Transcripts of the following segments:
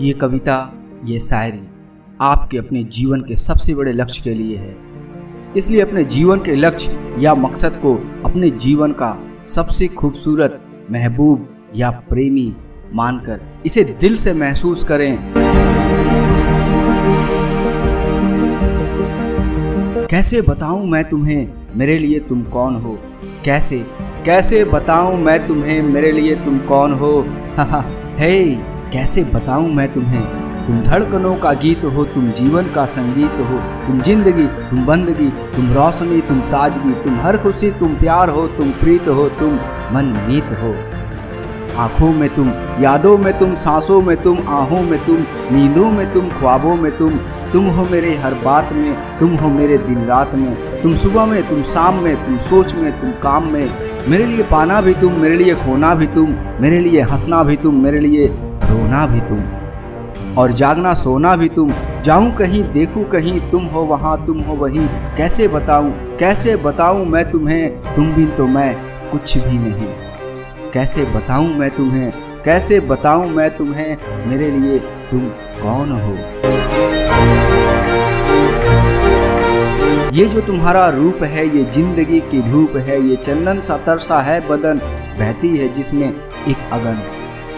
ये कविता, ये शायरी आपके अपने जीवन के सबसे बड़े लक्ष्य के लिए है। इसलिए अपने जीवन के लक्ष्य या मकसद को अपने जीवन का सबसे खूबसूरत, महबूब या प्रेमी मानकर इसे दिल से महसूस करें। कैसे बताऊं मैं तुम्हें मेरे लिए तुम कौन हो, कैसे बताऊं मैं तुम्हें मेरे लिए तुम कौन हो। हे कैसे बताऊं मैं तुम्हें, तुम धड़कनों का गीत हो, तुम जीवन का संगीत हो, तुम जिंदगी, तुम बंदगी, तुम रोशनी, तुम ताजगी, तुम हर खुशी, तुम प्यार हो, तुम प्रीत हो, तुम मनमीत हो। आँखों में तुम, यादों में तुम, सांसों में तुम, आहों में तुम, नींदों में तुम, ख्वाबों में तुम हो मेरे हर बात में, तुम हो मेरे दिन रात में, तुम सुबह में, तुम शाम में, तुम सोच में, तुम काम में। मेरे लिए पाना भी तुम, मेरे लिए खोना भी तुम, मेरे लिए हंसना भी तुम, मेरे लिए रोना भी तुम, और जागना सोना भी तुम। जाऊं कहीं, देखूं कहीं, तुम हो वहाँ, तुम हो वहीं। कैसे बताऊं मैं तुम्हें, तुम बिन तो मैं कुछ भी नहीं। कैसे बताऊं मैं तुम्हें मेरे लिए तुम कौन हो। ये जो तुम्हारा रूप है, ये जिंदगी की धूप है, ये चंदन सा तरसा है बदन, बहती है जिसमें एक अगन।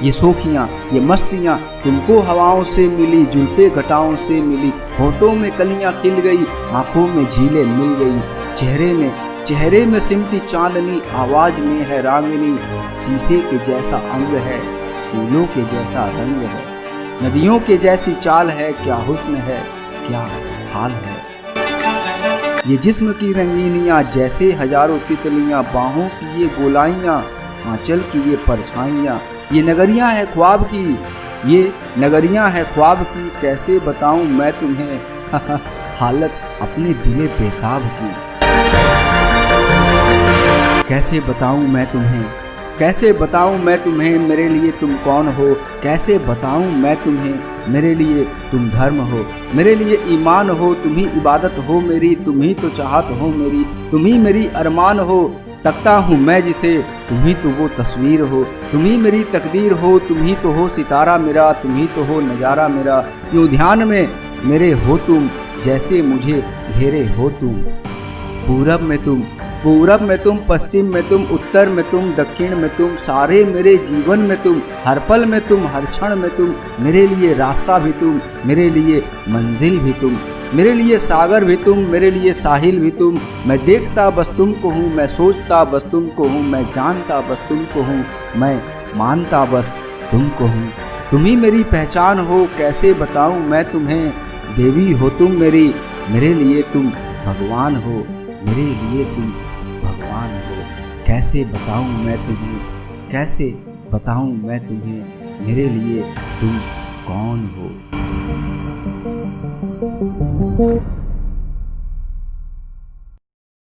ये सोखियाँ, ये मस्तियाँ तुमको हवाओं से मिली, जुल्फे घटाओं से मिली, होठों में कलियाँ खिल गई, आंखों में झीलें मिल गई, चेहरे में सिमटी चांदनी, आवाज में है रागिनी, शीशे के जैसा अंग है, फूलों के जैसा रंग है, नदियों के जैसी चाल है, क्या हुस्न है, क्या हाल है। ये जिस्म की रंगीनियाँ जैसे हजारों तितलियाँ, बाहों की ये गोलाइयाँ, आंचल की ये परछाइयाँ, ये नगरियाँ है ख्वाब की, कैसे बताऊं मैं तुम्हें हालत अपने दिले बेताब की। कैसे बताऊं मैं तुम्हें मेरे लिए तुम कौन हो। कैसे बताऊं मैं तुम्हें मेरे लिए तुम धर्म हो, मेरे लिए ईमान हो, तुम ही इबादत हो मेरी, तुम ही तो चाहत हो मेरी, तुम ही मेरी अरमान हो। तकता हूँ मैं जिसे, तुम ही तो वो तस्वीर हो, तुम ही मेरी तकदीर हो, तुम ही तो हो सितारा मेरा, तुम ही तो हो नज़ारा मेरा। यूँ ध्यान में मेरे हो तुम, जैसे मुझे घेरे हो तुम। पूरब में तुम, पश्चिम में तुम, उत्तर में तुम, दक्षिण में तुम, सारे मेरे जीवन में तुम, हर पल में तुम, हर क्षण में तुम, मेरे लिए रास्ता भी तुम, मेरे लिए मंजिल भी तुम, मेरे लिए सागर भी तुम, मेरे लिए साहिल भी तुम। मैं देखता बस तुमको हूँ, मैं सोचता बस तुमको हूँ, मैं जानता बस तुमको हूँ, मैं मानता बस तुमको हूँ। तुम ही मेरी पहचान हो, कैसे बताऊँ मैं तुम्हें, देवी हो तुम मेरी, मेरे लिए तुम भगवान हो, मेरे लिए तुम भगवान हो। कैसे बताऊं मैं तुम्हें मेरे लिए तुम कौन हो।